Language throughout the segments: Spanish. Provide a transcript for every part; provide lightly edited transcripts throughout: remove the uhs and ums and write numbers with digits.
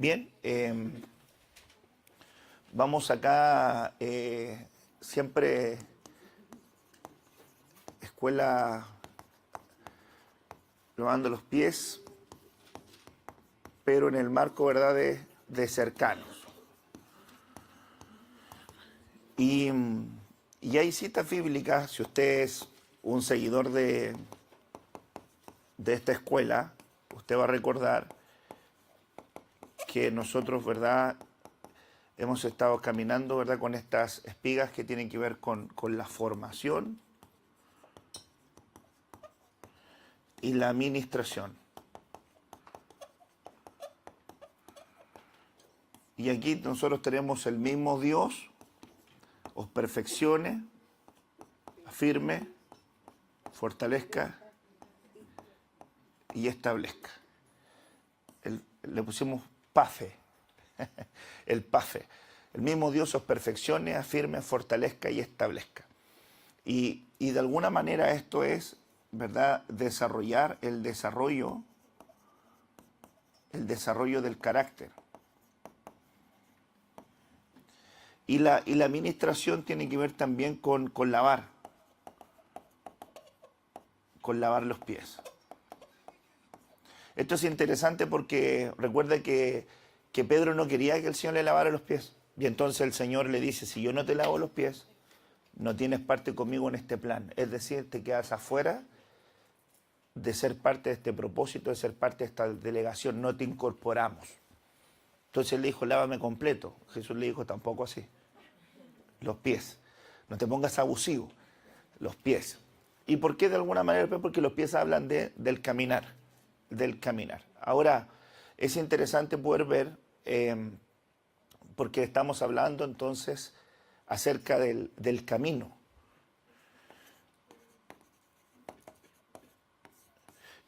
Bien, vamos acá, siempre escuela lavando los pies, pero en el marco, ¿verdad?, de cercanos. Y hay citas bíblicas, si usted es un seguidor de esta escuela, usted va a recordar que nosotros, ¿verdad?, hemos estado caminando, ¿verdad?, con estas espigas que tienen que ver con la formación y la administración. Y aquí nosotros tenemos el mismo Dios, os perfeccione, afirme, fortalezca y establezca. Le pusimos PAFE, el PAFE. El mismo Dios os perfeccione, afirme, fortalezca y establezca. Y de alguna manera esto es, ¿verdad?, desarrollar el desarrollo del carácter. Y la administración tiene que ver también con lavar los pies. Esto es interesante porque recuerda que Pedro no quería que el Señor le lavara los pies. Y entonces el Señor le dice, si yo no te lavo los pies, no tienes parte conmigo en este plan. Es decir, te quedas afuera de ser parte de este propósito, de ser parte de esta delegación, no te incorporamos. Entonces él le dijo, lávame completo. Jesús le dijo, tampoco así. Los pies. No te pongas abusivo. Los pies. ¿Y por qué de alguna manera? Porque los pies hablan del caminar. Del caminar. Ahora, es interesante poder ver, porque estamos hablando entonces acerca del camino.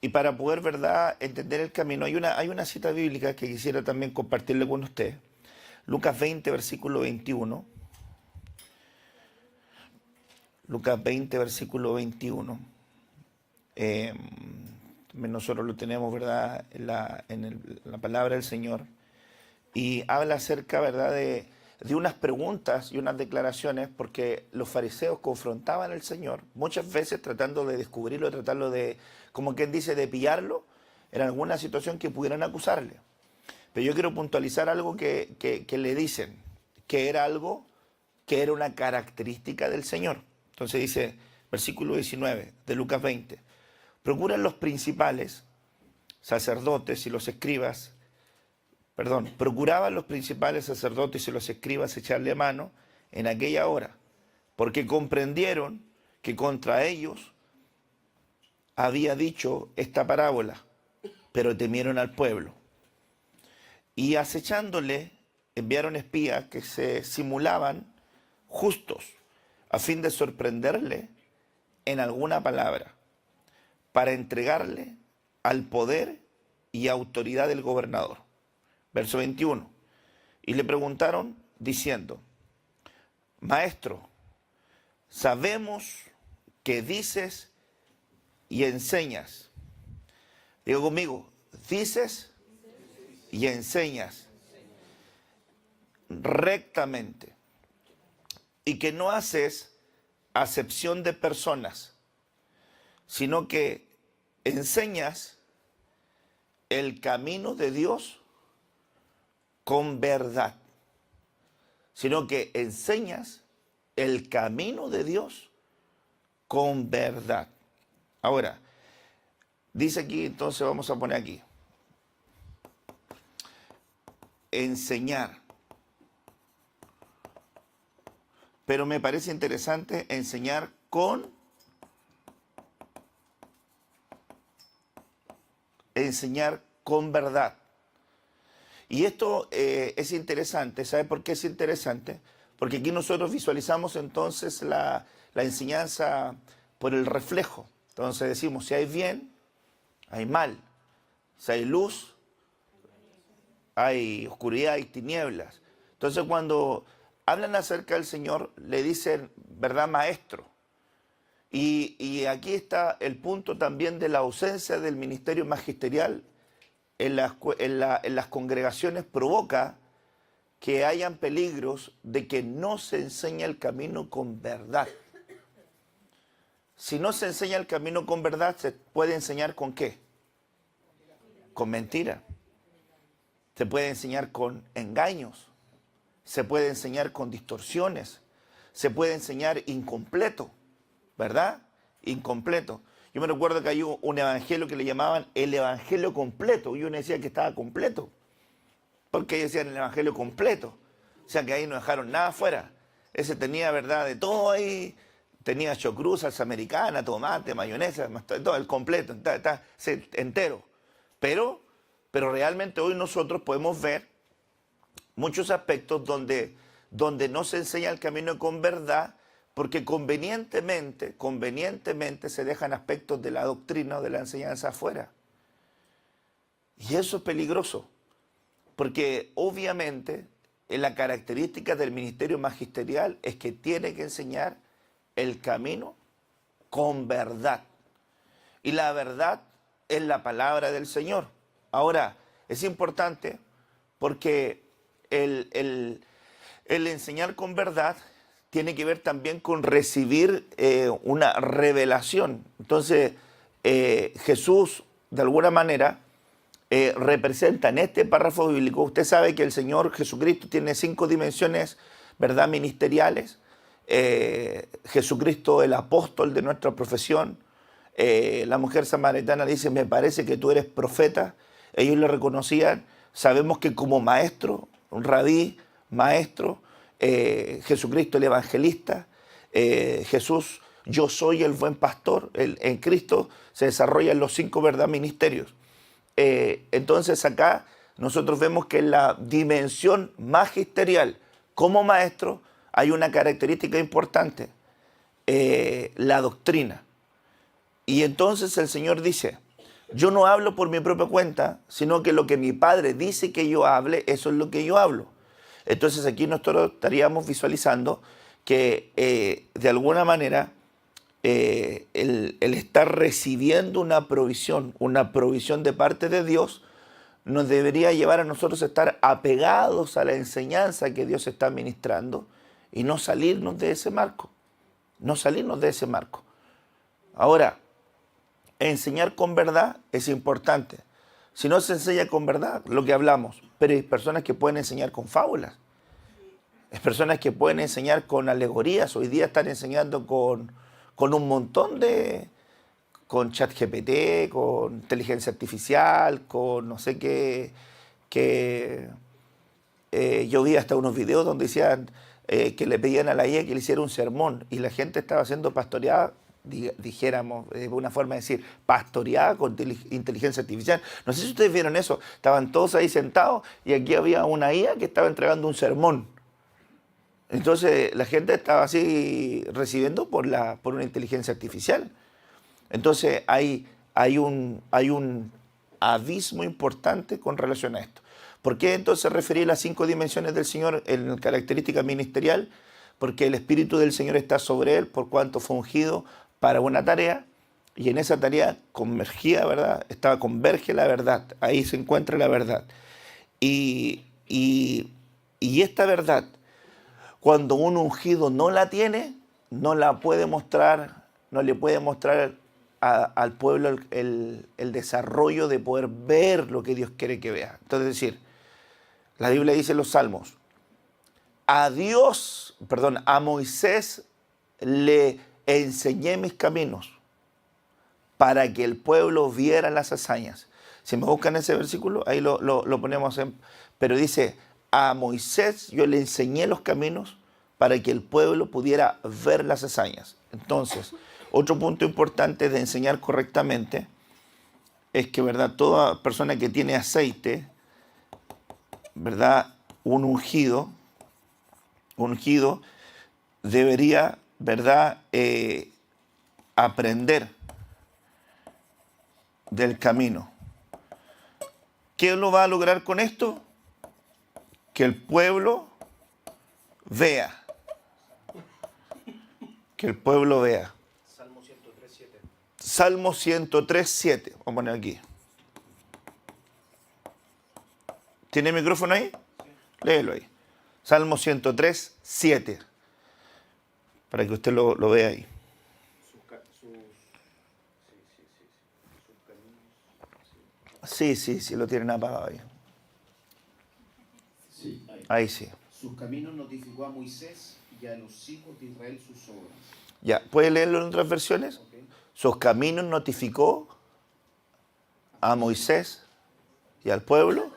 Y para poder, ¿verdad?, entender el camino, hay una cita bíblica que quisiera también compartirle con usted. Lucas 20, versículo 21. Lucas 20, versículo 21. Nosotros lo tenemos, ¿verdad?, en la palabra del Señor. Y habla acerca, ¿verdad?, de unas preguntas y unas declaraciones, porque los fariseos confrontaban al Señor, muchas veces tratando de descubrirlo, tratando de, como quien dice, de pillarlo en alguna situación que pudieran acusarle. Pero yo quiero puntualizar algo que le dicen, que era algo, que era una característica del Señor. Entonces dice, versículo 19 de Lucas 20, procuran los principales sacerdotes y los escribas, procuraban los principales sacerdotes y los escribas echarle mano en aquella hora, porque comprendieron que contra ellos había dicho esta parábola, pero temieron al pueblo. Y acechándole, enviaron espías que se simulaban justos, a fin de sorprenderle en alguna palabra, para entregarle al poder y autoridad del gobernador. Verso 21. Y le preguntaron diciendo, Maestro, sabemos que dices y enseñas. Digo conmigo, dices y enseñas rectamente, y que no haces acepción de personas, sino que enseñas el camino de Dios con verdad, sino que enseñas el camino de Dios con verdad. Ahora, dice aquí, entonces vamos a poner aquí, enseñar. Pero me parece interesante enseñar con verdad. Y esto es interesante. ¿Sabe por qué es interesante? Porque aquí nosotros visualizamos entonces la enseñanza por el reflejo. Entonces decimos, si hay bien, hay mal. Si hay luz, hay oscuridad, hay tinieblas. Entonces cuando hablan acerca del Señor, le dicen, ¿verdad, maestro? Y aquí está el punto también de la ausencia del ministerio magisterial en las congregaciones provoca que hayan peligros de que no se enseña el camino con verdad. Si no se enseña el camino con verdad, ¿se puede enseñar con qué? Con mentira. Se puede enseñar con engaños. Se puede enseñar con distorsiones. Se puede enseñar incompleto, ¿verdad? Incompleto. Yo me recuerdo que hay un evangelio que le llamaban el evangelio completo. Y uno decía que estaba completo. Porque ellos decían el evangelio completo. O sea que ahí no dejaron nada afuera. Ese tenía, ¿verdad? De todo ahí. Tenía chocruz, salsa americana, tomate, mayonesa, todo el completo, está entero. Pero realmente hoy nosotros podemos ver muchos aspectos donde no se enseña el camino con verdad, porque convenientemente se dejan aspectos de la doctrina o de la enseñanza afuera. Y eso es peligroso, porque obviamente la característica del ministerio magisterial es que tiene que enseñar el camino con verdad. Y la verdad es la palabra del Señor. Ahora, es importante porque el enseñar con verdad tiene que ver también con recibir una revelación. Entonces, Jesús, de alguna manera, representa en este párrafo bíblico, usted sabe que el Señor Jesucristo tiene 5 dimensiones, ¿verdad?, ministeriales. Jesucristo, el apóstol de nuestra profesión. La mujer samaritana dice, me parece que tú eres profeta. Ellos le reconocían. Sabemos que como maestro, un rabí, maestro, Jesucristo el evangelista, Jesús, yo soy el buen pastor. En Cristo se desarrollan los 5, ¿verdad?, ministerios. Entonces acá nosotros vemos que en la dimensión magisterial como maestro hay una característica importante, la doctrina. Y entonces el Señor dice, yo no hablo por mi propia cuenta, sino que lo que mi Padre dice que yo hable, eso es lo que yo hablo. Entonces aquí nosotros estaríamos visualizando que de alguna manera el estar recibiendo una provisión de parte de Dios, nos debería llevar a nosotros a estar apegados a la enseñanza que Dios está ministrando y no salirnos de ese marco. No salirnos de ese marco. Ahora, enseñar con verdad es importante. Si no se enseña con verdad, lo que hablamos, pero hay personas que pueden enseñar con fábulas. Hay personas que pueden enseñar con alegorías. Hoy día están enseñando con un montón de... con ChatGPT, con inteligencia artificial, con no sé qué... yo vi hasta unos videos donde decían que le pedían a la IA que le hiciera un sermón y la gente estaba siendo pastoreada, dijéramos, una forma de decir, pastoreada con inteligencia artificial. No sé si ustedes vieron eso, estaban todos ahí sentados y aquí había una IA que estaba entregando un sermón. Entonces la gente estaba así recibiendo por una inteligencia artificial. Entonces hay un abismo importante con relación a esto. ¿Por qué entonces referir las 5 dimensiones del Señor en característica ministerial? Porque el Espíritu del Señor está sobre él, por cuanto fue ungido para una tarea, y en esa tarea convergía, ¿verdad? Converge la verdad, ahí se encuentra la verdad. Y esta verdad, cuando un ungido no la tiene, no la puede mostrar, no le puede mostrar al pueblo el desarrollo de poder ver lo que Dios quiere que vea. Entonces, es decir, la Biblia dice en los Salmos, a Moisés le enseñé mis caminos para que el pueblo viera las hazañas. Si me buscan ese versículo, ahí lo ponemos pero dice, a Moisés yo le enseñé los caminos para que el pueblo pudiera ver las hazañas. Entonces, otro punto importante de enseñar correctamente es que, ¿verdad?, toda persona que tiene aceite, ¿verdad?, un ungido debería, ¿verdad?, aprender del camino. ¿Qué lo va a lograr con esto? Que el pueblo vea. Que el pueblo vea. Salmo 103.7. Salmo 103.7. Vamos a poner aquí. ¿Tiene micrófono ahí? Léelo ahí. Salmo 103, 7. Para que usted lo vea ahí. Sí, lo tienen apagado ahí. Sí, ahí sí. Sus caminos notificó a Moisés y a los hijos de Israel sus obras. Ya, ¿puede leerlo en otras versiones? Okay. Sus caminos notificó a Moisés y al pueblo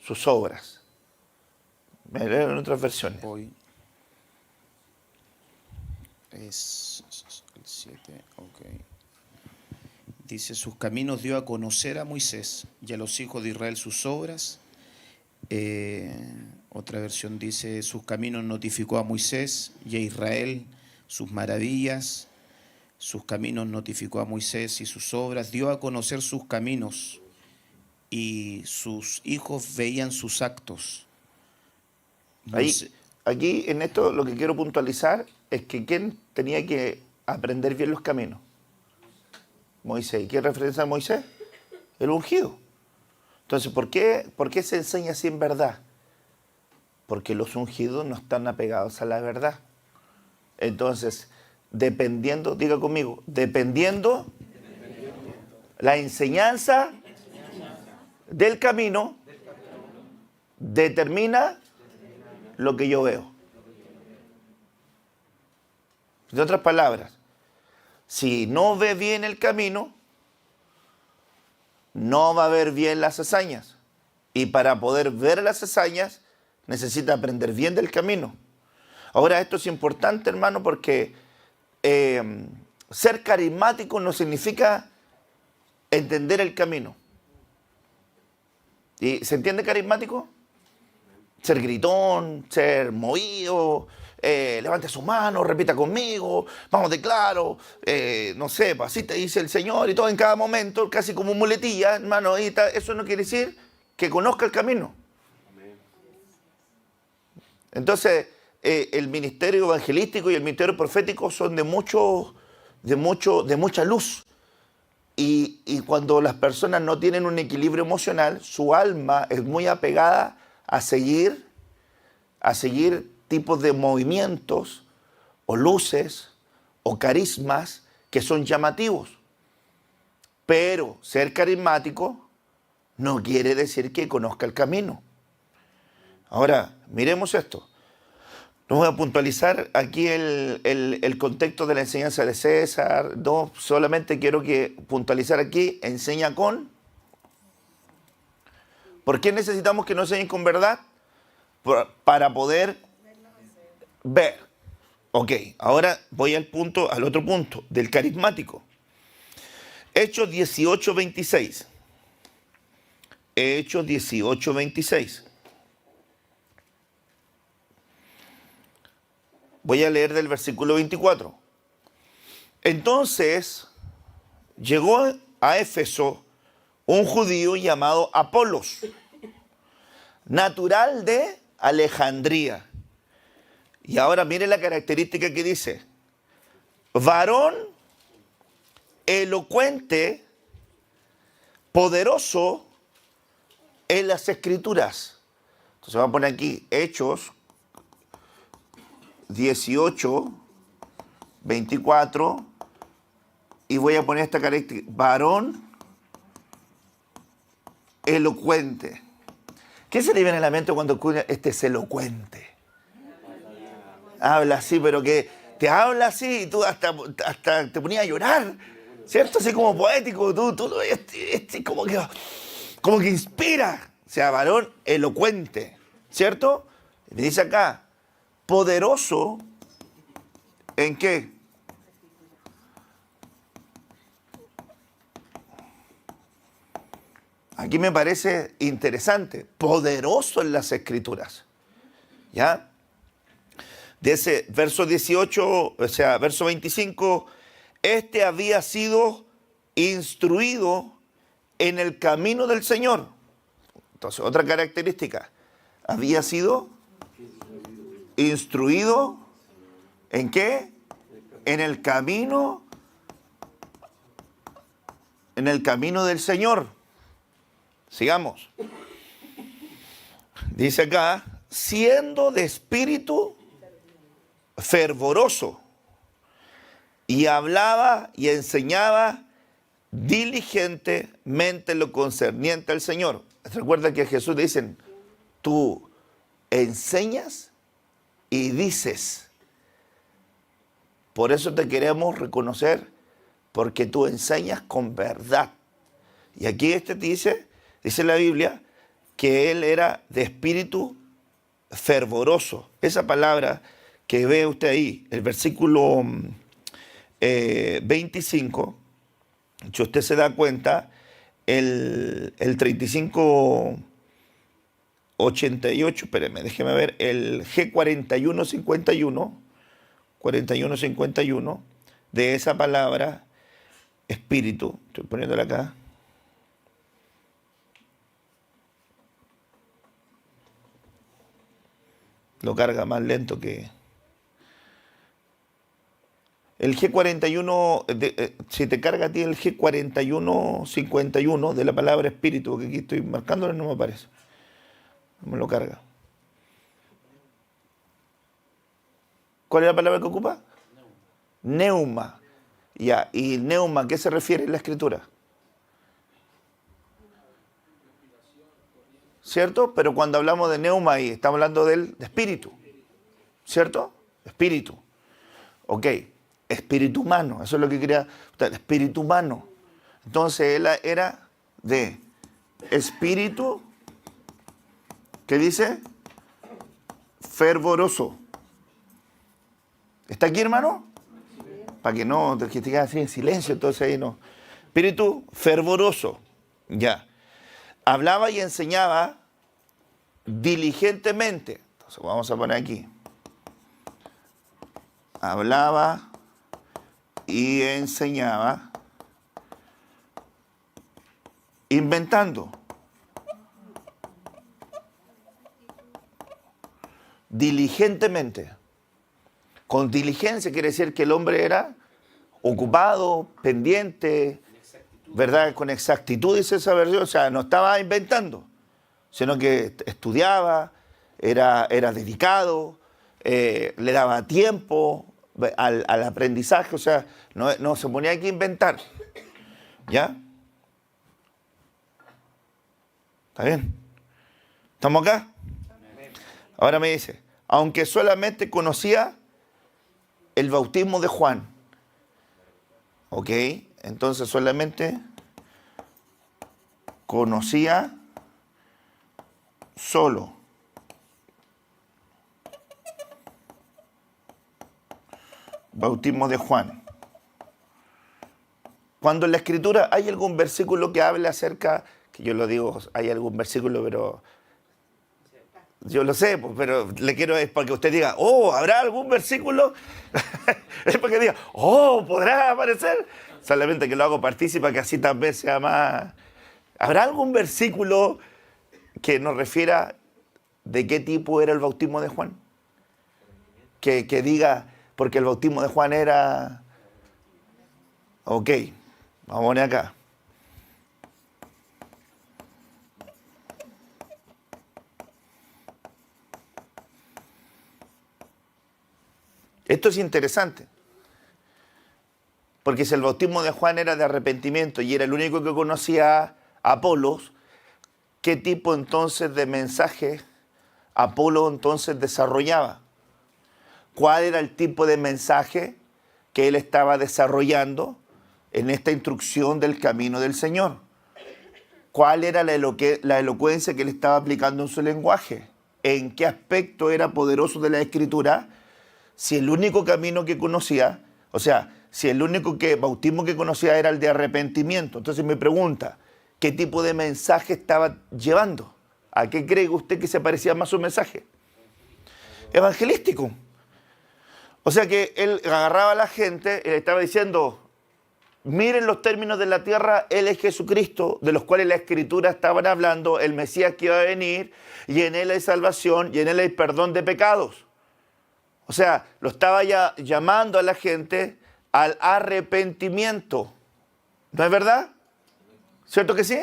sus obras. Me leo en otras versiones. Hoy es el 7, ok. Dice, sus caminos dio a conocer a Moisés y a los hijos de Israel sus obras. Otra versión dice, sus caminos notificó a Moisés y a Israel sus maravillas. Sus caminos notificó a Moisés y sus obras. Dio a conocer sus caminos y sus hijos veían sus actos. Ahí, aquí en esto lo que quiero puntualizar es que ¿quién tenía que aprender bien los caminos? Moisés. ¿Y qué referencia a Moisés? El ungido. Entonces, ¿por qué se enseña así en verdad? Porque los ungidos no están apegados a la verdad. Entonces, dependiendo, diga conmigo, dependiendo la enseñanza del camino, determina lo que yo veo. En otras palabras, si no ve bien el camino, no va a ver bien las hazañas. Y para poder ver las hazañas, necesita aprender bien del camino. Ahora, esto es importante, hermano, porque ser carismático no significa entender el camino. ¿Y se entiende carismático? Ser gritón, ser movido, levante su mano, repita conmigo, vamos de claro, no sé, así te dice el Señor y todo en cada momento, casi como muletilla, hermano, eso no quiere decir que conozca el camino. Entonces, el ministerio evangelístico y el ministerio profético son de mucha luz. Y cuando las personas no tienen un equilibrio emocional, su alma es muy apegada a seguir tipos de movimientos o luces o carismas que son llamativos. Pero ser carismático no quiere decir que conozca el camino. Ahora, miremos esto. No voy a puntualizar aquí el contexto de la enseñanza de César. No, solamente quiero puntualizar aquí, enseña con. ¿Por qué necesitamos que nos enseñen con verdad? Para poder ver. Ok, ahora voy al otro punto, del carismático. Hechos 18:26. Hechos 18:26. Voy a leer del versículo 24. Entonces llegó a Éfeso un judío llamado Apolos, natural de Alejandría. Y ahora mire la característica que dice: varón elocuente, poderoso en las Escrituras. Entonces vamos a poner aquí Hechos 18, 24, y voy a poner esta característica: varón elocuente. ¿Qué se le viene a la mente cuando escucha este es elocuente? Habla así, pero que te habla así y tú hasta te ponías a llorar, ¿cierto? Así como poético, tú como que inspira. O sea, varón elocuente, ¿cierto? Me dice acá, poderoso, ¿en qué? Aquí me parece interesante, poderoso en las Escrituras, ¿ya? De ese verso 18, o sea, verso 25, este había sido instruido en el camino del Señor. Entonces, otra característica, había sido instruido ¿en qué? En el camino del Señor. Sigamos. Dice acá, siendo de espíritu fervoroso, y hablaba y enseñaba diligentemente lo concerniente al Señor. Recuerda que a Jesús le dicen, tú enseñas y dices. Por eso te queremos reconocer, porque tú enseñas con verdad. Y aquí dice la Biblia, que él era de espíritu fervoroso. Esa palabra que ve usted ahí, el versículo 25, si usted se da cuenta, el 3588, espéreme, déjeme ver, el G4151, 4151, de esa palabra espíritu, estoy poniéndola acá. Lo carga más lento que... El G41, si te carga a ti el G4151 de la palabra espíritu, que aquí estoy marcándolo, no me aparece. No me lo carga. ¿Cuál es la palabra que ocupa? Neuma. Ya, ¿y neuma a qué se refiere en la escritura? ¿Cierto? Pero cuando hablamos de neuma ahí, estamos hablando de espíritu. ¿Cierto? Espíritu. Ok. Espíritu humano, eso es lo que quería, espíritu humano. Entonces él era de espíritu, ¿qué dice? Fervoroso. ¿Está aquí, hermano? Para que no, que te quedes así en silencio, entonces ahí no. Espíritu fervoroso, ya. Hablaba y enseñaba diligentemente. Entonces vamos a poner aquí. Hablaba y enseñaba inventando, diligentemente. Con diligencia quiere decir que el hombre era ocupado, pendiente, ¿verdad? Con exactitud, dice esa versión, o sea, no estaba inventando, sino que estudiaba, era dedicado, le daba tiempo al aprendizaje, o sea, no se ponía que inventar. ¿Ya? ¿Está bien? ¿Estamos acá? Ahora me dice, aunque solamente conocía el bautismo de Juan. ¿Ok? Entonces solamente conocía solo bautismo de Juan. Cuando en la Escritura hay algún versículo que hable acerca, que yo lo digo, hay algún versículo, pero yo lo sé, pues, pero le quiero es para que usted diga, oh, ¿habrá algún versículo? Es para que diga, oh, ¿podrá aparecer? Solamente que lo hago partícipe, que así también sea más... ¿Habrá algún versículo que nos refiera de qué tipo era el bautismo de Juan? Que diga... Porque el bautismo de Juan era... Ok, vamos a poner acá. Esto es interesante. Porque si el bautismo de Juan era de arrepentimiento y era el único que conocía a Apolos, ¿qué tipo entonces de mensaje Apolo entonces desarrollaba? ¿Cuál era el tipo de mensaje que él estaba desarrollando en esta instrucción del camino del Señor? ¿Cuál era la elocuencia que él estaba aplicando en su lenguaje? ¿En qué aspecto era poderoso de la Escritura? Si el único camino que conocía, o sea, si el único bautismo que conocía era el de arrepentimiento. Entonces me pregunta, ¿qué tipo de mensaje estaba llevando? ¿A qué cree usted que se parecía más su mensaje? Evangelístico. O sea que él agarraba a la gente y le estaba diciendo, miren los términos de la tierra, Él es Jesucristo, de los cuales la Escritura estaban hablando, el Mesías que iba a venir, y en Él hay salvación, y en Él hay perdón de pecados. O sea, lo estaba ya llamando a la gente al arrepentimiento. ¿No es verdad? ¿Cierto que sí?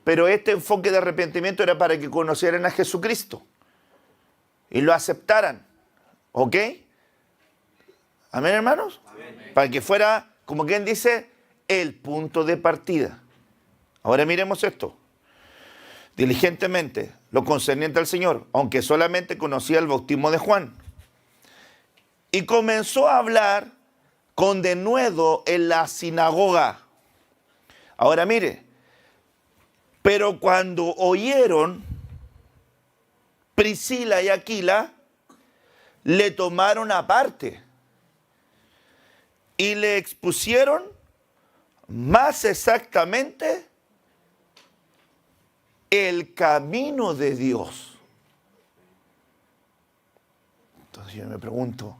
pero este enfoque de arrepentimiento era para que conocieran a Jesucristo y lo aceptaran. ¿Ok? ¿Amén, hermanos? Amén. Para que fuera, como quien dice, el punto de partida. Ahora miremos esto. Diligentemente, lo concerniente al Señor, aunque solamente conocía el bautismo de Juan. Y comenzó a hablar con denuedo en la sinagoga. Ahora mire, pero cuando oyeron, Priscila y Aquila le tomaron aparte y le expusieron más exactamente el camino de Dios. Entonces yo me pregunto,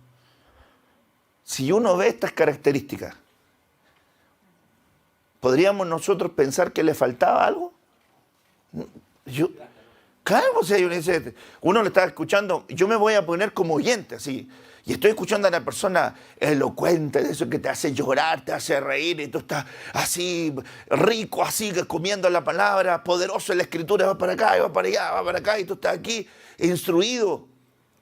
si uno ve estas características, ¿podríamos nosotros pensar que le faltaba algo? Claro, o sea, uno le está escuchando, yo me voy a poner como oyente, así, y estoy escuchando a una persona elocuente, de eso que te hace llorar, te hace reír, y tú estás así, rico, así, comiendo la palabra, poderoso en la escritura, va para acá, y va para allá, va para acá, y tú estás aquí, instruido,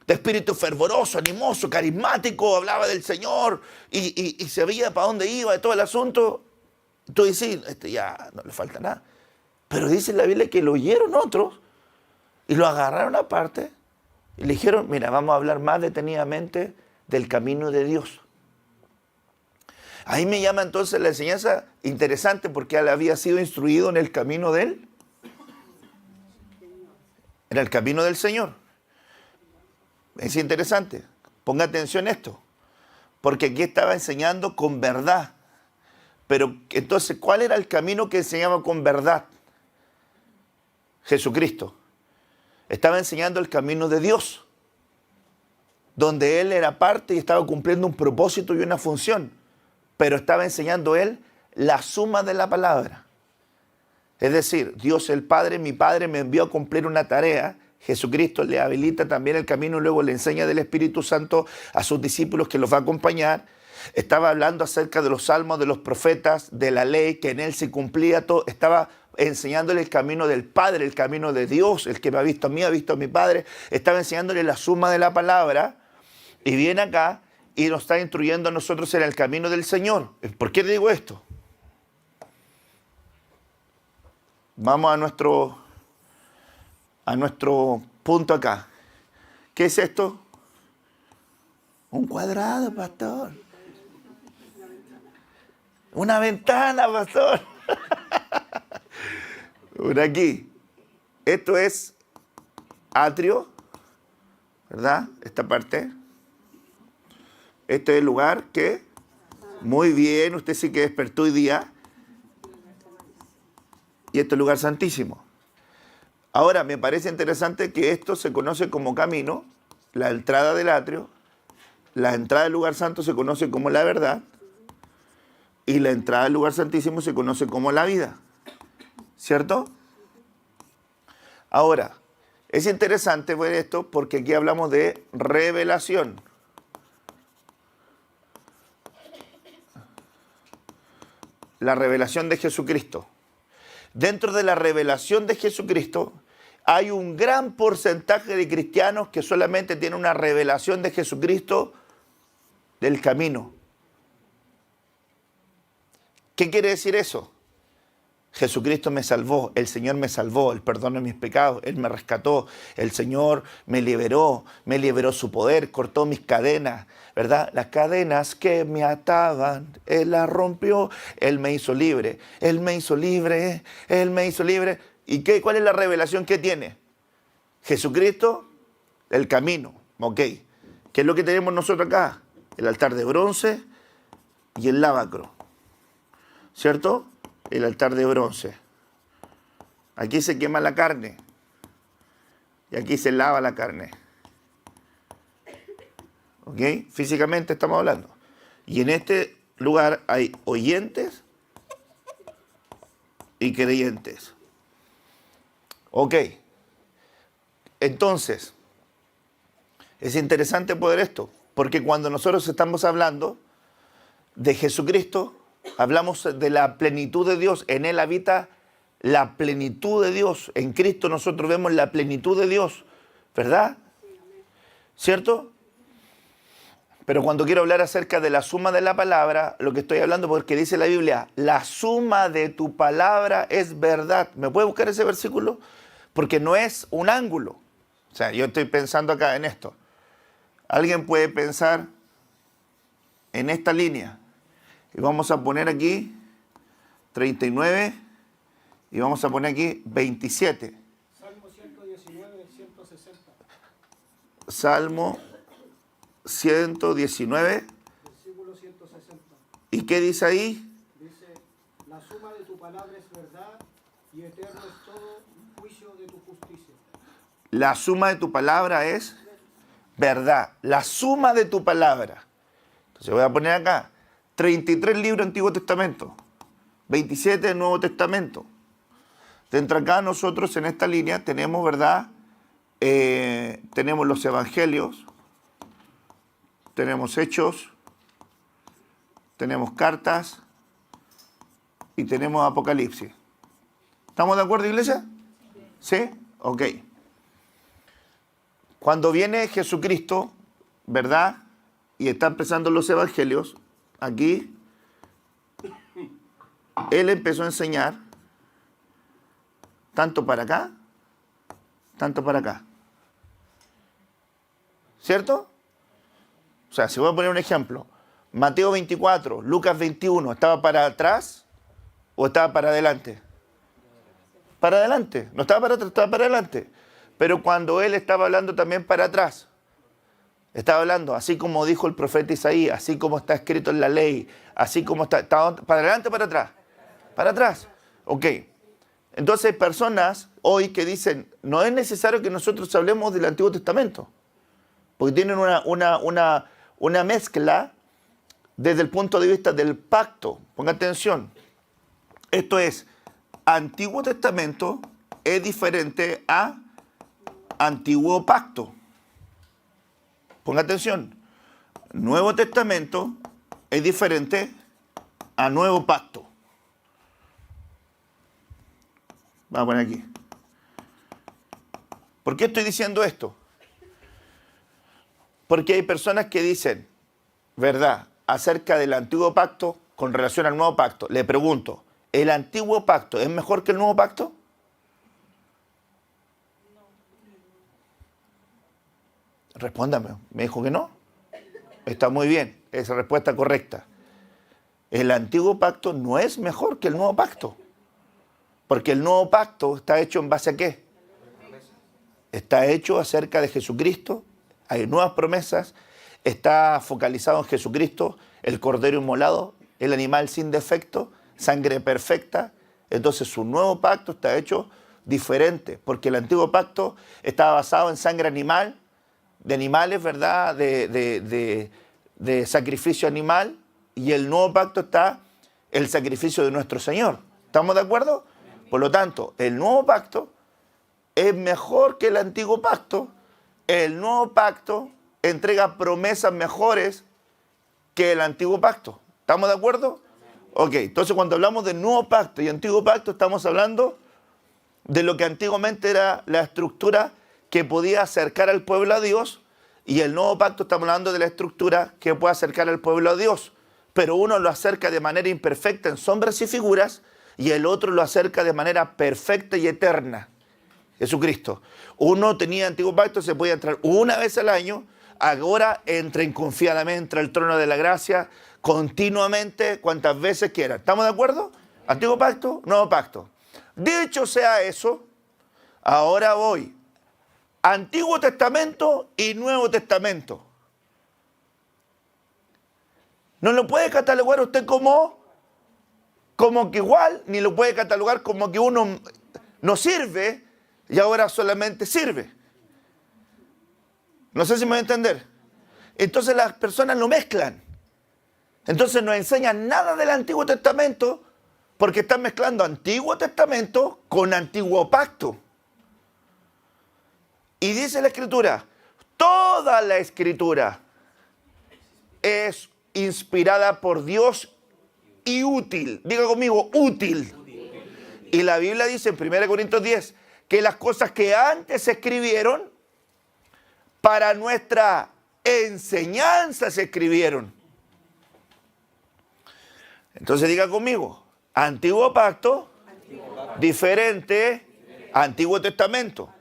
de espíritu fervoroso, animoso, carismático, hablaba del Señor, y se veía para dónde iba, de todo el asunto. Tú dices, ya no le falta nada. Pero dice la Biblia que lo oyeron otros, y lo agarraron aparte y le dijeron, mira, vamos a hablar más detenidamente del camino de Dios. Ahí me llama entonces la enseñanza interesante porque él había sido instruido en el camino de él. Era el camino del Señor. Es interesante. Ponga atención a esto. Porque aquí estaba enseñando con verdad. Pero entonces, ¿cuál era el camino que enseñaba con verdad? Jesucristo. Estaba enseñando el camino de Dios, donde Él era parte y estaba cumpliendo un propósito y una función, pero estaba enseñando Él la suma de la palabra. Es decir, Dios el Padre, mi Padre me envió a cumplir una tarea, Jesucristo le habilita también el camino y luego le enseña del Espíritu Santo a sus discípulos que los va a acompañar. Estaba hablando acerca de los salmos, de los profetas, de la ley, que en Él se cumplía todo, estaba enseñándole el camino del Padre, el camino de Dios, el que me ha visto a mí, ha visto a mi Padre, estaba enseñándole la suma de la palabra, y viene acá y nos está instruyendo a nosotros en el camino del Señor. ¿Por qué digo esto? Vamos a nuestro punto acá. ¿Qué es esto? Un cuadrado, pastor. Una ventana, pastor. Por aquí. Esto es atrio, ¿verdad? Esta parte. Este es el lugar que, muy bien, usted sí que despertó hoy día. Y este es el lugar santísimo. Ahora, me parece interesante que esto se conoce como camino, la entrada del atrio, la entrada del lugar santo se conoce como la verdad, y la entrada del lugar santísimo se conoce como la vida. ¿Cierto? Ahora, es interesante ver esto porque aquí hablamos de revelación. La revelación de Jesucristo. Dentro de la revelación de Jesucristo hay un gran porcentaje de cristianos que solamente tienen una revelación de Jesucristo del camino. ¿Qué quiere decir eso? Jesucristo me salvó, el Señor me salvó, Él perdonó mis pecados, Él me rescató, el Señor me liberó su poder, cortó mis cadenas, ¿verdad? Las cadenas que me ataban, Él las rompió, Él me hizo libre, Él me hizo libre, Él me hizo libre. ¿Y cuál es la revelación que tiene? Jesucristo, el camino, ¿ok? ¿Qué es lo que tenemos nosotros acá? El altar de bronce y el lavacro, ¿cierto? El altar de bronce. Aquí se quema la carne. Y aquí se lava la carne. ¿Ok? Físicamente estamos hablando. Y en este lugar hay oyentes y creyentes. Ok. Entonces, es interesante poder esto. Porque cuando nosotros estamos hablando de Jesucristo, hablamos de la plenitud de Dios, en Él habita la plenitud de Dios. En Cristo nosotros vemos la plenitud de Dios, ¿verdad? ¿Cierto? Pero cuando quiero hablar acerca de la suma de la palabra, lo que estoy hablando, porque dice la Biblia, la suma de tu palabra es verdad. ¿Me puede buscar ese versículo? Porque no es un ángulo. O sea, yo estoy pensando acá en esto. Alguien puede pensar en esta línea. Y vamos a poner aquí 39 y vamos a poner aquí 27. Salmo 119, 160. Salmo 119. Versículo 160. ¿Y qué dice ahí? Dice, la suma de tu palabra es verdad y eterno es todo juicio de tu justicia. La suma de tu palabra es verdad. La suma de tu palabra. Entonces voy a poner acá 33 libros Antiguo Testamento, 27 del Nuevo Testamento. Dentro acá nosotros en esta línea tenemos, ¿verdad? Tenemos los evangelios, tenemos hechos, tenemos cartas y tenemos Apocalipsis. ¿Estamos de acuerdo, iglesia? ¿Sí? Ok. Cuando viene Jesucristo, ¿verdad? Y está empezando los evangelios, aquí, Él empezó a enseñar tanto para acá, tanto para acá. ¿Cierto? O sea, si voy a poner un ejemplo, Mateo 24, Lucas 21, ¿estaba para atrás o estaba para adelante? Para adelante, no estaba para atrás, estaba para adelante. Pero cuando Él estaba hablando también para atrás, estaba hablando, así como dijo el profeta Isaías, así como está escrito en la ley, así como está para adelante o para atrás. Para atrás. Ok. Entonces hay personas hoy que dicen, no es necesario que nosotros hablemos del Antiguo Testamento, porque tienen una mezcla desde el punto de vista del pacto. Ponga atención. Esto es, Antiguo Testamento es diferente a Antiguo Pacto. Ponga atención. Nuevo Testamento es diferente a Nuevo Pacto. Vamos a poner aquí. ¿Por qué estoy diciendo esto? Porque hay personas que dicen, ¿verdad?, acerca del Antiguo Pacto con relación al Nuevo Pacto. Le pregunto, ¿el Antiguo Pacto es mejor que el Nuevo Pacto? Respóndame. Me dijo que no. Está muy bien. Esa respuesta correcta. El Antiguo Pacto no es mejor que el Nuevo Pacto. Porque el Nuevo Pacto está hecho en base a ¿qué? Está hecho acerca de Jesucristo. Hay nuevas promesas. Está focalizado en Jesucristo, el Cordero inmolado, el animal sin defecto, sangre perfecta. Entonces su nuevo pacto está hecho diferente. Porque el Antiguo Pacto estaba basado en sangre animal, de animales, ¿verdad? De sacrificio animal. Y el nuevo pacto está el sacrificio de nuestro Señor. ¿Estamos de acuerdo? Por lo tanto, el nuevo pacto es mejor que el antiguo pacto. El nuevo pacto entrega promesas mejores que el antiguo pacto. ¿Estamos de acuerdo? Ok, entonces cuando hablamos del nuevo pacto y antiguo pacto, estamos hablando de lo que antiguamente era la estructura que podía acercar al pueblo a Dios, y el nuevo pacto estamos hablando de la estructura que puede acercar al pueblo a Dios. Pero uno lo acerca de manera imperfecta en sombras y figuras, y el otro lo acerca de manera perfecta y eterna. Jesucristo. Uno tenía antiguo pacto, se podía entrar una vez al año, ahora entren confiadamente al trono de la gracia, continuamente, cuantas veces quieran. ¿Estamos de acuerdo? Antiguo pacto, nuevo pacto. Dicho sea eso, ahora voy. Antiguo Testamento y Nuevo Testamento. No lo puede catalogar usted como que igual, ni lo puede catalogar como que uno no sirve y ahora solamente sirve. No sé si me voy a entender. Entonces las personas lo mezclan. Entonces no enseñan nada del Antiguo Testamento porque están mezclando Antiguo Testamento con Antiguo Pacto. Y dice la Escritura, toda la Escritura es inspirada por Dios y útil. Diga conmigo, útil. Y la Biblia dice en 1 Corintios 10 que las cosas que antes se escribieron, para nuestra enseñanza se escribieron. Entonces diga conmigo, Antiguo Pacto, diferente, Antiguo Testamento.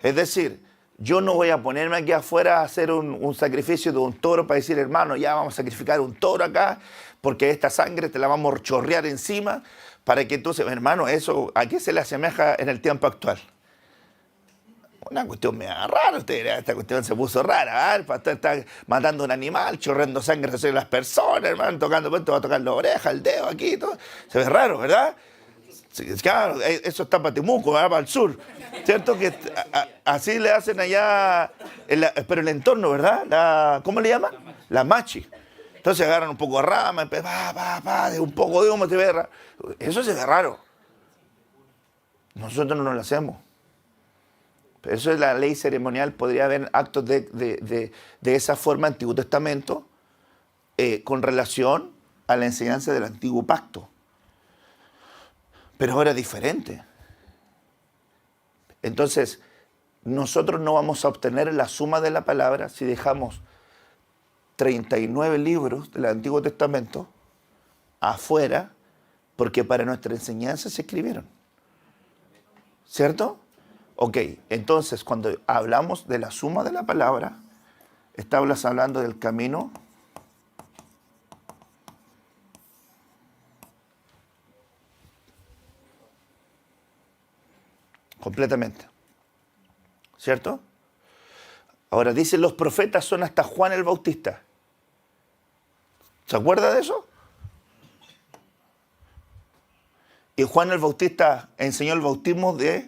Es decir, yo no voy a ponerme aquí afuera a hacer un sacrificio de un toro para decir, hermano, ya vamos a sacrificar un toro acá, porque esta sangre te la vamos a chorrear encima, para que entonces, hermano, eso, ¿a qué se le asemeja en el tiempo actual? Una cuestión media rara, esta cuestión se puso rara, el pastor está matando un animal, chorreando sangre sobre las personas, hermano, tocando, pues, te va a tocar la oreja, el dedo aquí, todo. Se ve raro, ¿verdad? Sí, claro, eso está para Temuco, ¿verdad? Para el sur, ¿cierto? Que así le hacen allá, pero el entorno, ¿verdad? ¿Cómo le llaman? La machi. Entonces agarran un poco de rama, de un poco de humo, se ve raro. Eso se ve raro. Nosotros no lo hacemos. Pero eso es la ley ceremonial, podría haber actos de esa forma en el Antiguo Testamento con relación a la enseñanza del Antiguo Pacto. Pero ahora es diferente. Entonces, nosotros no vamos a obtener la suma de la palabra si dejamos 39 libros del Antiguo Testamento afuera, porque para nuestra enseñanza se escribieron. ¿Cierto? Ok, entonces cuando hablamos de la suma de la palabra, estamos hablando del camino completamente. ¿Cierto? Ahora dicen los profetas son hasta Juan el Bautista. ¿Se acuerda de eso? Y Juan el Bautista enseñó el bautismo de...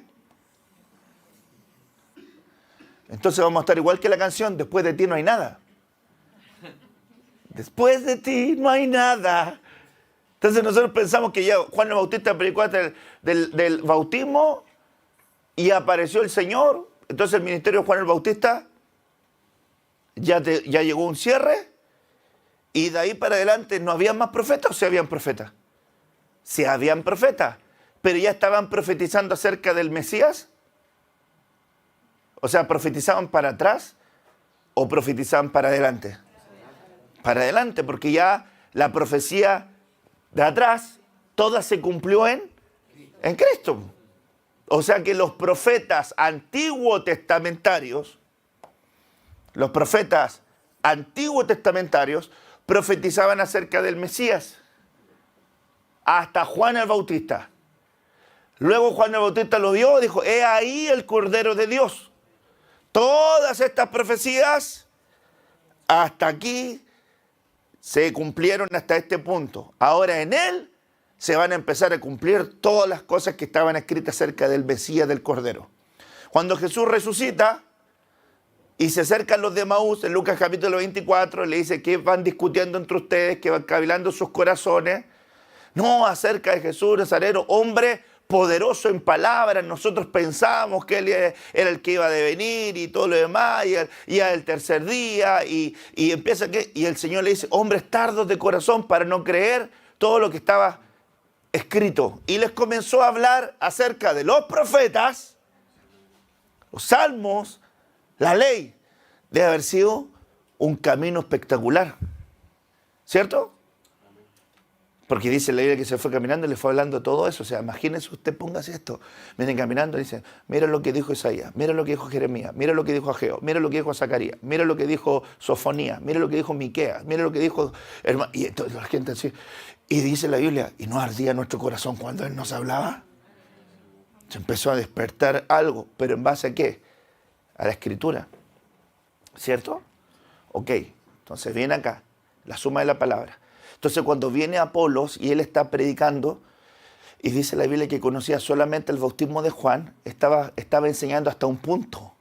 Entonces vamos a estar igual que la canción, después de ti no hay nada. Después de ti no hay nada. Entonces nosotros pensamos que ya Juan el Bautista predicó del bautismo y apareció el Señor. Entonces el ministerio de Juan el Bautista ya llegó a un cierre y de ahí para adelante no había más profetas o sí habían profetas. Sí habían profetas, pero ya estaban profetizando acerca del Mesías. O sea, ¿profetizaban para atrás o profetizaban para adelante? Para adelante, porque ya la profecía de atrás, toda se cumplió en Cristo. O sea que los profetas antiguo testamentarios profetizaban acerca del Mesías. Hasta Juan el Bautista. Luego Juan el Bautista lo vio y dijo, he ahí el Cordero de Dios. Todas estas profecías hasta aquí se cumplieron hasta este punto. Ahora en él se van a empezar a cumplir todas las cosas que estaban escritas acerca del Mesías del Cordero. Cuando Jesús resucita y se acercan los de Emaús, en Lucas capítulo 24, le dice que van discutiendo entre ustedes, que van cavilando sus corazones. No, acerca de Jesús Nazareno, hombre poderoso en palabras, nosotros pensábamos que él era el que iba a devenir y todo lo demás, y al tercer día, y empieza y el Señor le dice, hombres tardos de corazón para no creer todo lo que estaba escrito. Y les comenzó a hablar acerca de los profetas, los salmos, la ley. Debe haber sido un camino espectacular, ¿cierto? Porque dice la Biblia que se fue caminando y le fue hablando todo eso. O sea, imagínense usted, póngase esto. Vienen caminando y dicen, mira lo que dijo Isaías, mira lo que dijo Jeremías, mira lo que dijo Ageo, mira lo que dijo Zacarías, mira lo que dijo Sofonías, mira lo que dijo Miqueas, mira lo que dijo... Y entonces la gente así. Y dice la Biblia, ¿y no ardía nuestro corazón cuando Él nos hablaba? Se empezó a despertar algo, pero ¿en base a qué? A la Escritura. ¿Cierto? Ok, entonces viene acá, la suma de la palabra. Entonces cuando viene Apolos y él está predicando, y dice la Biblia que conocía solamente el bautismo de Juan, estaba enseñando hasta un punto.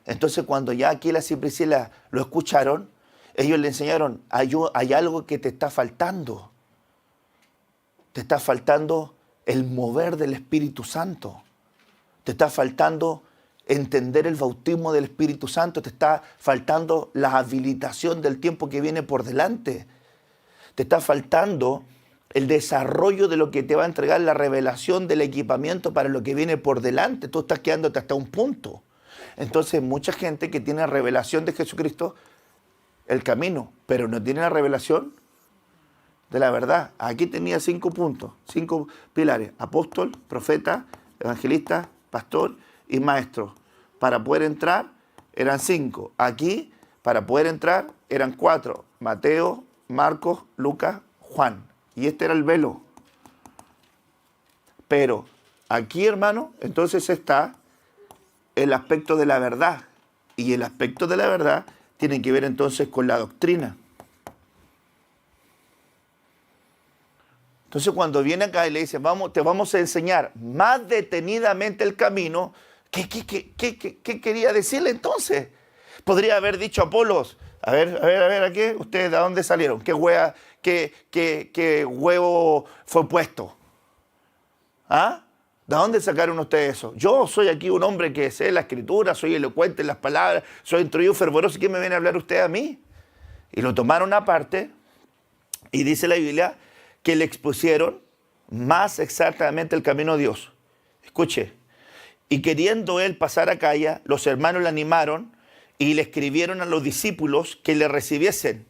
Entonces cuando ya Aquilas y Priscila lo escucharon, ellos le enseñaron, hay algo que te está faltando. Te está faltando el mover del Espíritu Santo. Te está faltando entender el bautismo del Espíritu Santo. Te está faltando la habilitación del tiempo que viene por delante. Te está faltando el desarrollo de lo que te va a entregar la revelación del equipamiento para lo que viene por delante. Tú estás quedándote hasta un punto. Entonces, mucha gente que tiene revelación de Jesucristo, el camino, pero no tiene la revelación de la verdad. Aquí tenía 5 puntos, 5 pilares: apóstol, profeta, evangelista, pastor y maestro. Para poder entrar eran 5. Aquí, para poder entrar, eran 4: Mateo, Marcos, Lucas, Juan. Y este era el velo. Pero aquí, hermano, entonces está el aspecto de la verdad. Y el aspecto de la verdad tiene que ver entonces con la doctrina. Entonces, cuando viene acá y le dice, te vamos a enseñar más detenidamente el camino, ¿qué quería decirle entonces? Podría haber dicho Apolos, a ver, ¿a qué? ¿Ustedes de dónde salieron? ¿Qué huevo fue puesto? ¿Ah? ¿De dónde sacaron ustedes eso? Yo soy aquí un hombre que sé la escritura, soy elocuente en las palabras, soy instruido, fervoroso. ¿Qué me viene a hablar usted a mí? Y lo tomaron aparte y dice la Biblia que le expusieron más exactamente el camino a Dios. Escuche. Y queriendo él pasar a Acaya, los hermanos le animaron y le escribieron a los discípulos que le recibiesen.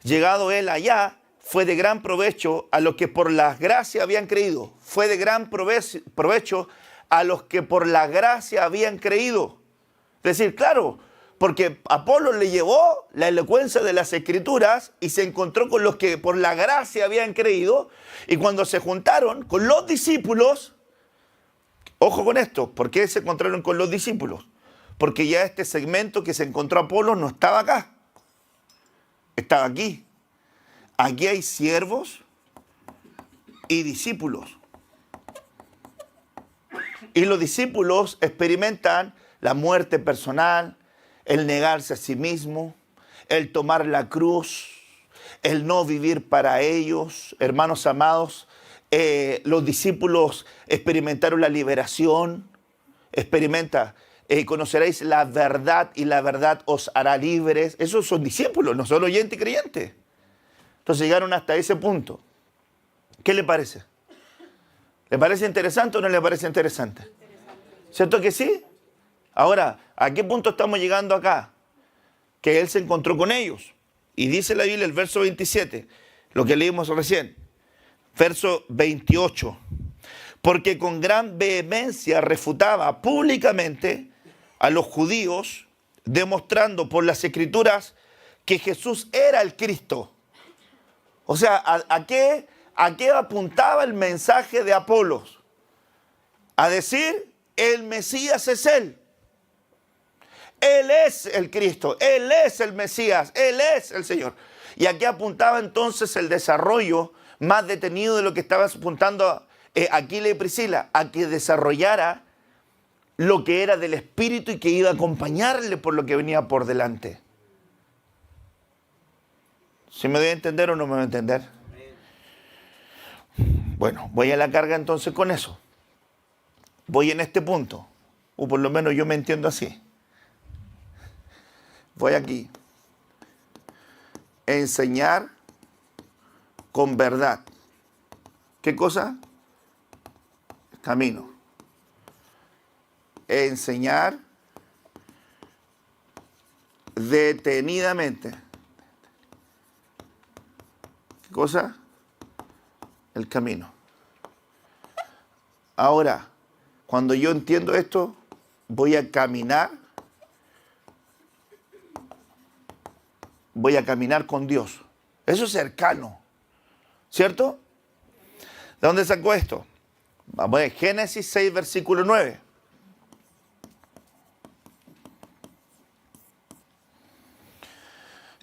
Llegado él allá, fue de gran provecho a los que por la gracia habían creído. Fue de gran provecho a los que por la gracia habían creído. Es decir, claro, porque Apolo le llevó la elocuencia de las Escrituras y se encontró con los que por la gracia habían creído. Y cuando se juntaron con los discípulos, ojo con esto, ¿por qué se encontraron con los discípulos? Porque ya este segmento que se encontró Apolo no estaba acá, estaba aquí. Aquí hay siervos y discípulos. Y los discípulos experimentan la muerte personal, el negarse a sí mismo, el tomar la cruz, el no vivir para ellos. Hermanos amados, los discípulos experimentaron la liberación. Conoceréis la verdad y la verdad os hará libres. Esos son discípulos, no son oyentes y creyentes. Entonces llegaron hasta ese punto. ¿Qué le parece? ¿Le parece interesante o no le parece interesante? ¿Cierto que sí? Ahora, ¿a qué punto estamos llegando acá? Que él se encontró con ellos. Y dice la Biblia, el verso 27, lo que leímos recién. Verso 28. Porque con gran vehemencia refutaba públicamente a los judíos, demostrando por las Escrituras que Jesús era el Cristo. O sea, ¿a qué apuntaba el mensaje de Apolos? A decir, el Mesías es Él. Él es el Cristo, Él es el Mesías, Él es el Señor. Y aquí apuntaba entonces el desarrollo más detenido de lo que estaba apuntando Aquila y Priscila, a que desarrollara lo que era del Espíritu y que iba a acompañarle por lo que venía por delante. ¿Sí me doy a entender o no me voy a entender? Bueno, voy a la carga entonces con eso. Voy en este punto, o por lo menos yo me entiendo así. Voy aquí. Enseñar con verdad. ¿Qué cosa? Camino. Enseñar detenidamente. ¿Qué cosa? El camino. Ahora, cuando yo entiendo esto, voy a caminar con Dios. Eso es cercano, ¿cierto? ¿De dónde sacó esto? Vamos a ver, Génesis 6, versículo 9.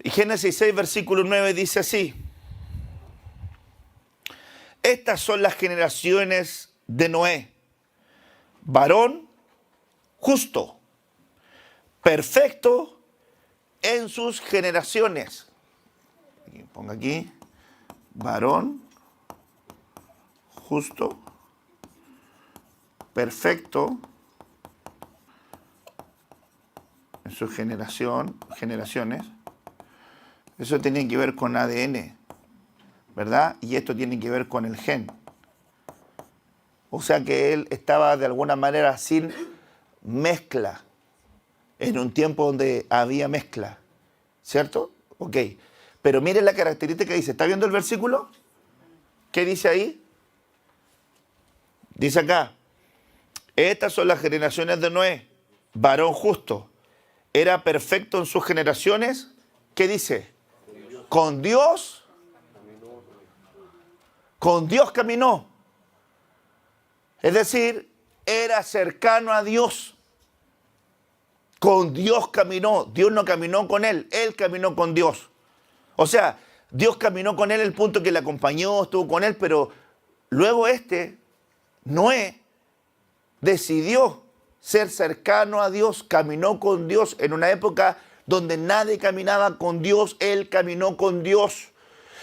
Y Génesis 6, versículo 9 dice así. Estas son las generaciones de Noé. Varón justo, perfecto en sus generaciones. Ponga aquí, varón justo, perfecto en sus generaciones. Eso tiene que ver con ADN. ¿verdad? Y esto tiene que ver con el gen. O sea que él estaba de alguna manera sin mezcla, en un tiempo donde había mezcla, ¿cierto? Ok, pero miren la característica que dice, ¿está viendo el versículo? ¿Qué dice ahí? Dice acá, estas son las generaciones de Noé, varón justo, era perfecto en sus generaciones, ¿qué dice? Con Dios caminó. Es decir, era cercano a Dios. Con Dios caminó. Dios no caminó con él caminó con Dios. O sea, Dios caminó con él el punto que le acompañó, estuvo con él, pero luego Noé, decidió ser cercano a Dios, caminó con Dios en una época donde nadie caminaba con Dios, él caminó con Dios.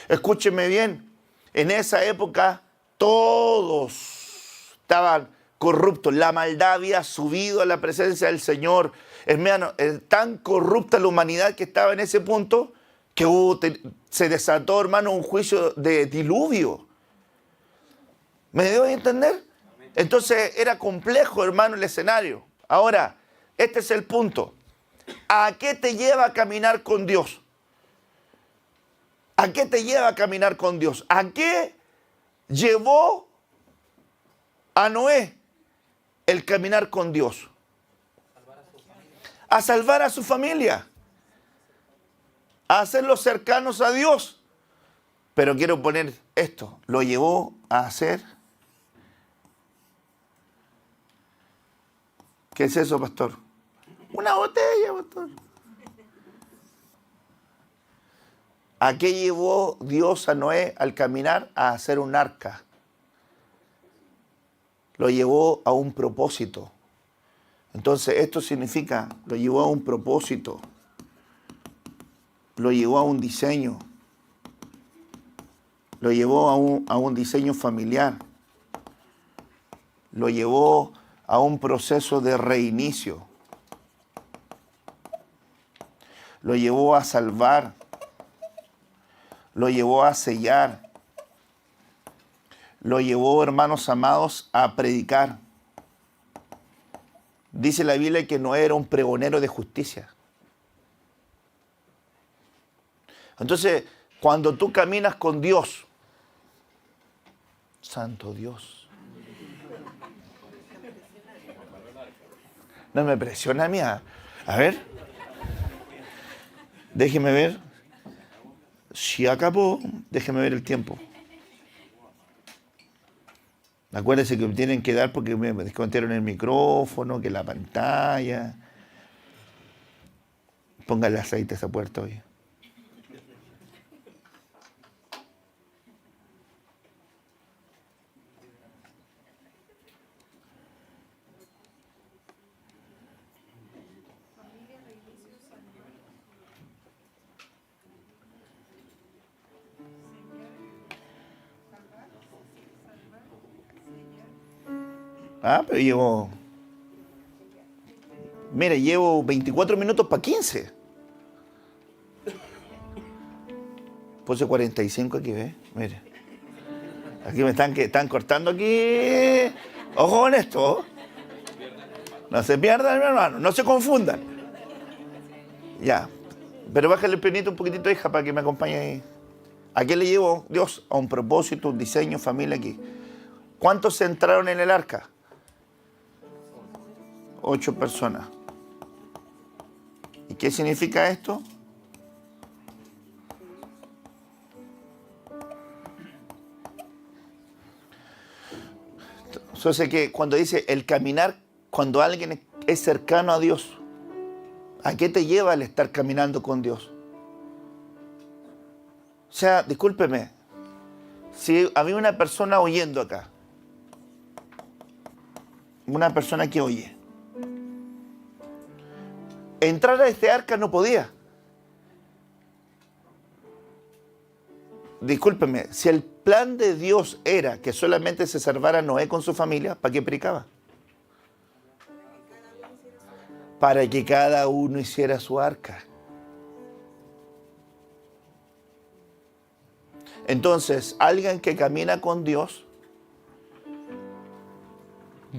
Escúchenme bien, en esa época todos estaban corruptos, la maldad había subido a la presencia del Señor. Hermano, tan corrupta la humanidad que estaba en ese punto que se desató, hermano, un juicio de diluvio. ¿Me dio a entender? Entonces era complejo, hermano, el escenario. Ahora, este es el punto. ¿A qué te lleva a caminar con Dios? ¿A qué te lleva a caminar con Dios? ¿A qué llevó a Noé el caminar con Dios? A salvar a su familia. A hacerlos cercanos a Dios. Pero quiero poner esto. Lo llevó a hacer. ¿Qué es eso, pastor? Una botella, pastor. ¿A qué llevó Dios a Noé al caminar? A hacer un arca. Lo llevó a un propósito. Entonces, esto significa, lo llevó a un propósito. Lo llevó a un diseño. Lo llevó a un diseño familiar. Lo llevó a un proceso de reinicio. Lo llevó a salvar. Lo llevó a sellar. Lo llevó, hermanos amados, a predicar. Dice la Biblia que Noé era un pregonero de justicia. Entonces, cuando tú caminas con Dios, Santo Dios, no me presiona a mí. A ver, déjeme ver. Si acabó, déjeme ver el tiempo. Acuérdense que me tienen que dar porque me descontaron el micrófono, que la pantalla. Póngale aceite a esa puerta hoy. Pero llevo 24 minutos para 15. Puse 45 aquí, ¿ves? Mire. Aquí me están cortando aquí. Ojo con esto. No se pierdan, mi hermano. No se confundan. Ya. Pero bájale el pianito un poquitito, hija, para que me acompañe ahí. ¿A qué le llevo Dios? A un propósito, un diseño, familia aquí. ¿Cuántos se entraron en el arca? 8 personas. ¿Y qué significa esto? Entonces que cuando dice el caminar, cuando alguien es cercano a Dios, ¿a qué te lleva el estar caminando con Dios? O sea, discúlpeme, si había una persona oyendo acá, una persona que oye, entrar a este arca no podía. Discúlpeme, si el plan de Dios era que solamente se salvara Noé con su familia, ¿para qué predicaba? Para que cada uno hiciera su arca. Entonces, alguien que camina con Dios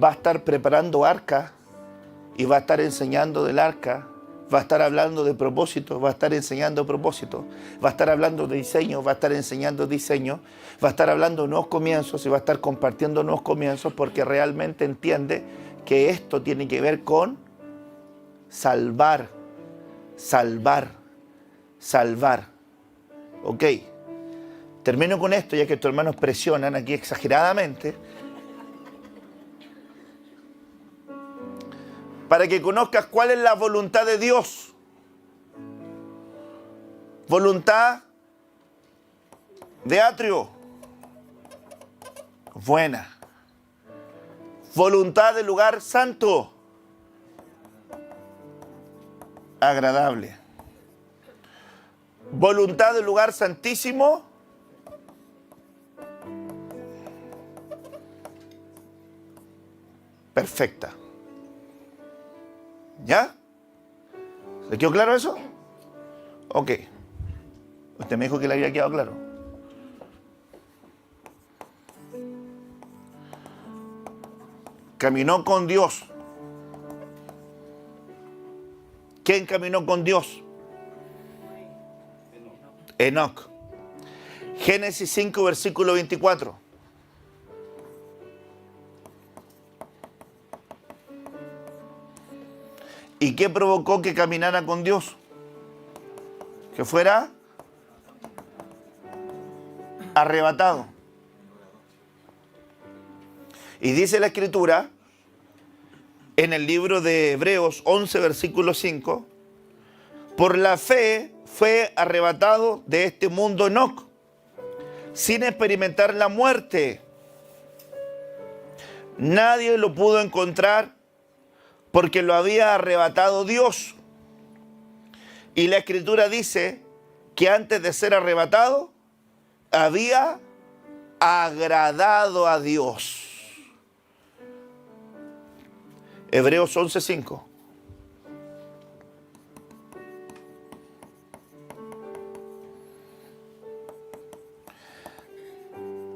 va a estar preparando arca y va a estar enseñando del arca, va a estar hablando de propósito, va a estar enseñando propósito, va a estar hablando de diseño, va a estar enseñando diseño, va a estar hablando de nuevos comienzos y va a estar compartiendo nuevos comienzos porque realmente entiende que esto tiene que ver con salvar, salvar, salvar. Ok, termino con esto ya que tus hermanos presionan aquí exageradamente. Para que conozcas cuál es la voluntad de Dios. Voluntad de atrio. Buena. Voluntad de lugar santo. Agradable. Voluntad del lugar santísimo. Perfecta. ¿Ya? ¿Le quedó claro eso? Ok. Usted me dijo que le había quedado claro. Caminó con Dios. ¿Quién caminó con Dios? Enoc. Génesis 5, versículo 24. ¿Y qué provocó que caminara con Dios? Que fuera arrebatado. Y dice la Escritura, en el libro de Hebreos 11, versículo 5, por la fe fue arrebatado de este mundo Enoc, sin experimentar la muerte. Nadie lo pudo encontrar porque lo había arrebatado Dios. Y la Escritura dice que antes de ser arrebatado, había agradado a Dios. Hebreos 11:5.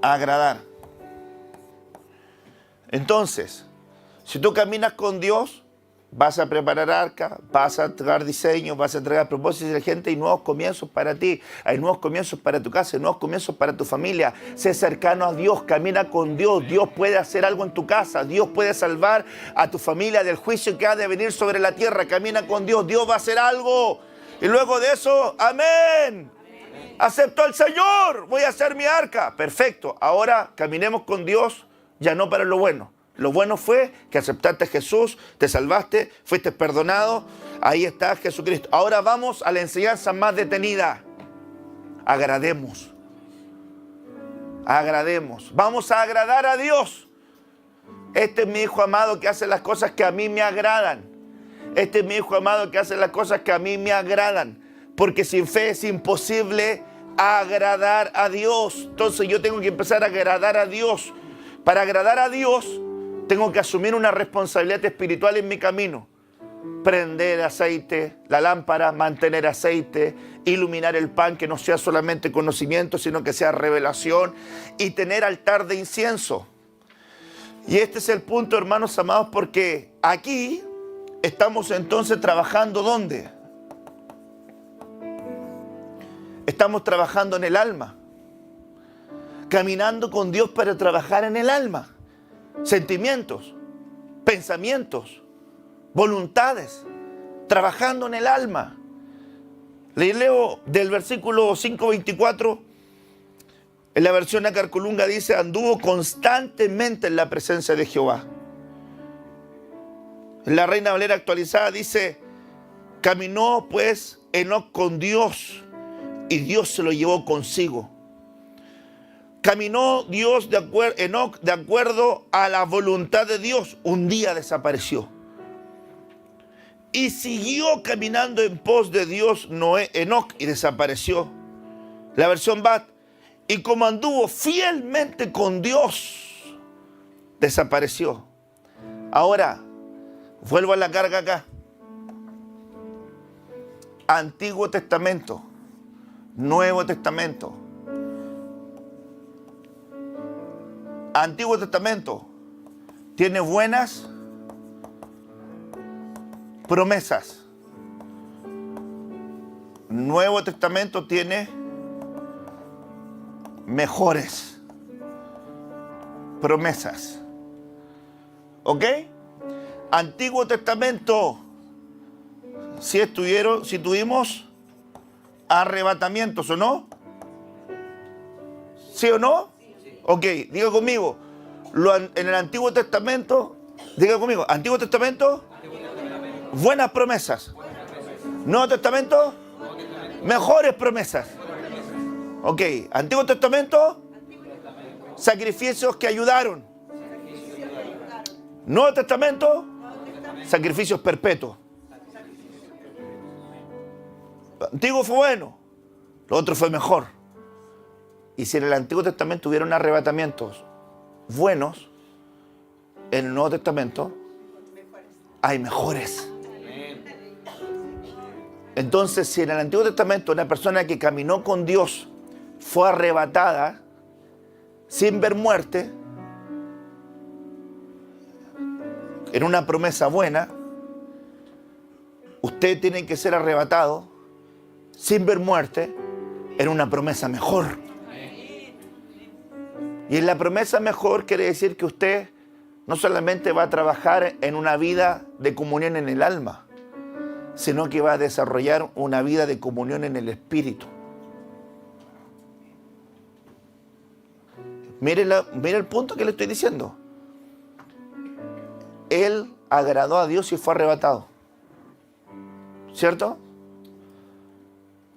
Agradar. Entonces, si tú caminas con Dios, vas a preparar arca, vas a entregar diseño, vas a entregar propósitos de la gente y nuevos comienzos para ti. Hay nuevos comienzos para tu casa, hay nuevos comienzos para tu familia. Sé cercano a Dios, camina con Dios. Dios puede hacer algo en tu casa. Dios puede salvar a tu familia del juicio que ha de venir sobre la tierra. Camina con Dios, Dios va a hacer algo. Y luego de eso, amén. Acepto al Señor, voy a hacer mi arca. Perfecto, ahora caminemos con Dios, ya no para lo bueno. Lo bueno fue que aceptaste a Jesús, te salvaste, fuiste perdonado. Ahí está Jesucristo. Ahora vamos a la enseñanza más detenida. Agrademos. Agrademos. Vamos a agradar a Dios. Este es mi hijo amado que hace las cosas que a mí me agradan. Este es mi hijo amado que hace las cosas que a mí me agradan. Porque sin fe es imposible agradar a Dios. Entonces yo tengo que empezar a agradar a Dios. Para agradar a Dios, tengo que asumir una responsabilidad espiritual en mi camino. Prender aceite, la lámpara, mantener aceite, iluminar el pan, que no sea solamente conocimiento, sino que sea revelación, y tener altar de incienso. Y este es el punto, hermanos amados, porque aquí estamos entonces trabajando, ¿dónde? Estamos trabajando en el alma. Caminando con Dios para trabajar en el alma. Sentimientos, pensamientos, voluntades, trabajando en el alma. Le leo del versículo 5:24, en la versión Acarcolunga dice, anduvo constantemente en la presencia de Jehová. En la Reina Valera actualizada dice, caminó pues Enoc con Dios y Dios se lo llevó consigo. Caminó Enoc de acuerdo a la voluntad de Dios. Un día desapareció. Y siguió caminando en pos de Dios Enoc y desapareció. La versión Bat. Y como anduvo fielmente con Dios, desapareció. Ahora, vuelvo a la carga acá. Antiguo Testamento, Nuevo Testamento. Antiguo Testamento tiene buenas promesas. Nuevo Testamento tiene mejores promesas. ¿Ok? Antiguo Testamento, si tuvimos arrebatamientos o no. ¿Sí o no? Ok, diga conmigo. En el Antiguo Testamento, diga conmigo, Antiguo Testamento, buenas promesas. Nuevo Testamento, mejores promesas. Ok, Antiguo Testamento, sacrificios que ayudaron. Nuevo Testamento, sacrificios perpetuos. Lo antiguo fue bueno, lo otro fue mejor. Y si en el Antiguo Testamento hubieron arrebatamientos buenos, en el Nuevo Testamento hay mejores. Entonces, si en el Antiguo Testamento una persona que caminó con Dios fue arrebatada sin ver muerte, en una promesa buena, usted tiene que ser arrebatado sin ver muerte en una promesa mejor. Y en la promesa mejor quiere decir que usted no solamente va a trabajar en una vida de comunión en el alma, sino que va a desarrollar una vida de comunión en el espíritu. Mire el punto que le estoy diciendo. Él agradó a Dios y fue arrebatado. ¿Cierto?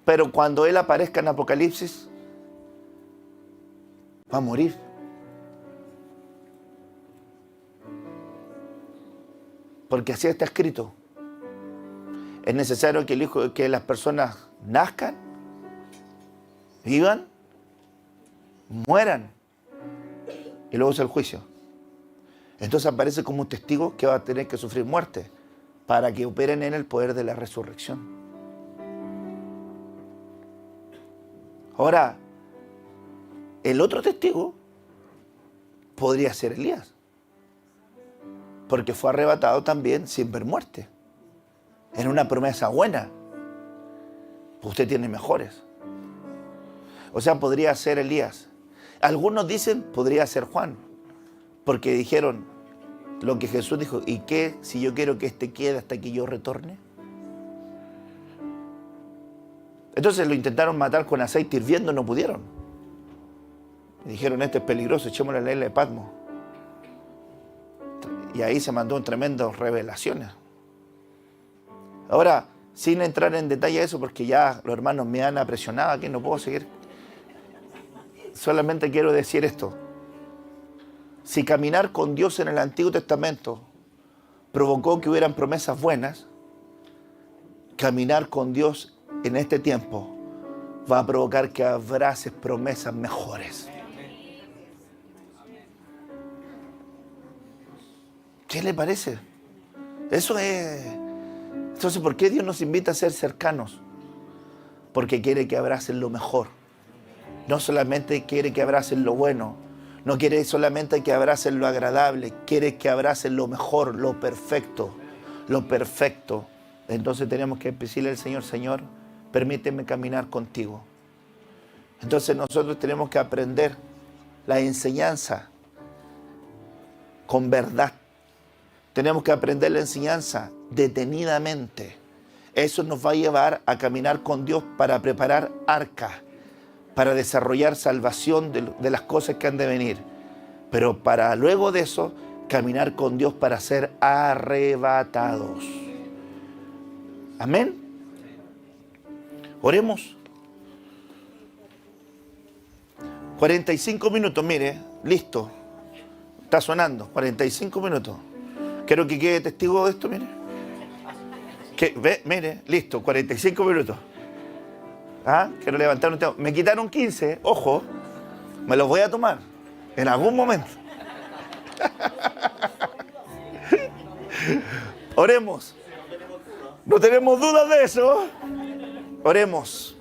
Pero cuando Él aparezca en Apocalipsis, va a morir. Porque así está escrito. Es necesario que las personas nazcan, vivan, mueran y luego es el juicio. Entonces aparece como un testigo que va a tener que sufrir muerte para que operen en el poder de la resurrección. Ahora, el otro testigo podría ser Elías, porque fue arrebatado también sin ver muerte, en una promesa buena. Usted tiene mejores. O sea, podría ser Elías. Algunos dicen podría ser Juan, porque dijeron lo que Jesús dijo: ¿y qué si yo quiero que este quede hasta que yo retorne? Entonces lo intentaron matar con aceite hirviendo, no pudieron. Dijeron: este es peligroso, echémosle a la isla de Patmos. Y ahí se mandó en tremendas revelaciones. Ahora, sin entrar en detalle eso, porque ya los hermanos me han presionado aquí, no puedo seguir. Solamente quiero decir esto. Si caminar con Dios en el Antiguo Testamento provocó que hubieran promesas buenas, caminar con Dios en este tiempo va a provocar que abraces promesas mejores. ¿Qué le parece? Eso es... Entonces, ¿por qué Dios nos invita a ser cercanos? Porque quiere que abracen lo mejor. No solamente quiere que abracen lo bueno, no quiere solamente que abracen lo agradable, quiere que abracen lo mejor, lo perfecto, lo perfecto. Entonces tenemos que decirle al Señor: Señor, permíteme caminar contigo. Entonces nosotros tenemos que aprender la enseñanza con verdad. Tenemos que aprender la enseñanza detenidamente. Eso nos va a llevar a caminar con Dios para preparar arca, para desarrollar salvación de las cosas que han de venir. Pero para luego de eso, caminar con Dios para ser arrebatados. Amén. Oremos. 45 minutos, mire, listo. Está sonando, 45 minutos. Quiero que quede testigo de esto, mire. Mire, listo, 45 minutos. Quiero levantar un tema. Me quitaron 15, ojo, me los voy a tomar en algún momento. Oremos. No tenemos dudas de eso. Oremos.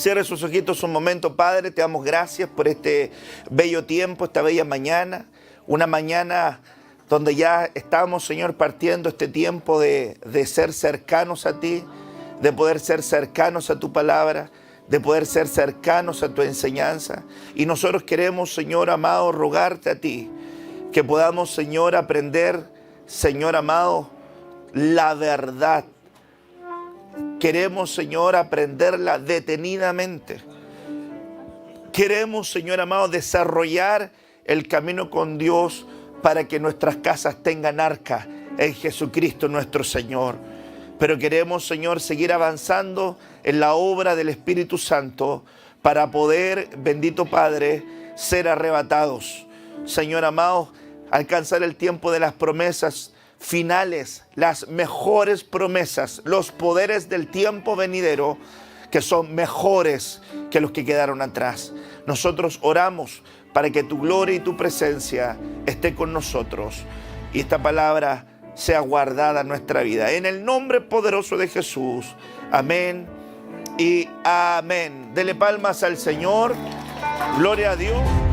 Cierre sus ojitos un momento, Padre. Te damos gracias por este bello tiempo, esta bella mañana. Una mañana donde ya estamos, Señor, partiendo este tiempo de ser cercanos a ti, de poder ser cercanos a tu palabra, de poder ser cercanos a tu enseñanza. Y nosotros queremos, Señor amado, rogarte a ti, que podamos, Señor, aprender, Señor amado, la verdad. Queremos, Señor, aprenderla detenidamente. Queremos, Señor amado, desarrollar el camino con Dios para que nuestras casas tengan arca en Jesucristo nuestro Señor. Pero queremos, Señor, seguir avanzando en la obra del Espíritu Santo para poder, bendito Padre, ser arrebatados. Señor amado, alcanzar el tiempo de las promesas finales, las mejores promesas, los poderes del tiempo venidero, que son mejores que los que quedaron atrás. Nosotros oramos para que tu gloria y tu presencia esté con nosotros y esta palabra sea guardada en nuestra vida. En el nombre poderoso de Jesús. Amén y amén. Dele palmas al Señor. Gloria a Dios.